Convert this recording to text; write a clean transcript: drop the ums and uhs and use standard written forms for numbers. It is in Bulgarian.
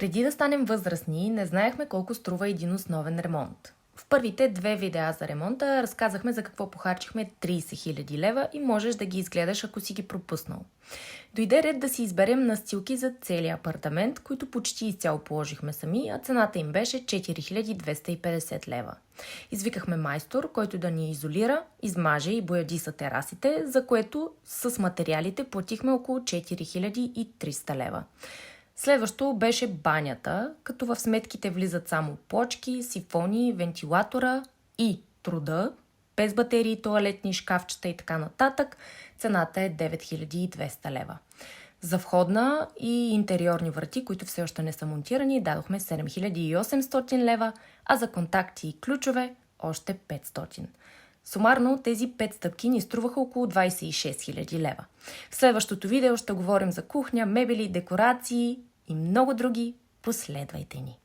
Преди да станем възрастни, не знаехме колко струва един основен ремонт. В първите 2 видеа за ремонта разказахме за какво похарчихме 30 000 лева и можеш да ги изгледаш, ако си ги пропуснал. Дойде ред да си изберем настилки за целия апартамент, които почти изцяло положихме сами, а цената им беше 4250 лева. Извикахме майстор, който да ни изолира, измаже и боядиса терасите, за което с материалите платихме около 4300 лева. Следващо беше банята, като в сметките влизат само плочки, сифони, вентилатора и труда, без батерии, тоалетни, шкафчета и така нататък. Цената е 9200 лева. За входна и интериорни врати, които все още не са монтирани, дадохме 7800 лева, а за контакти и ключове още 500. Сумарно тези 5 стъпки ни струваха около 26 000 лева. В следващото видео ще говорим за кухня, мебели, декорации и много други. Последвайте ни!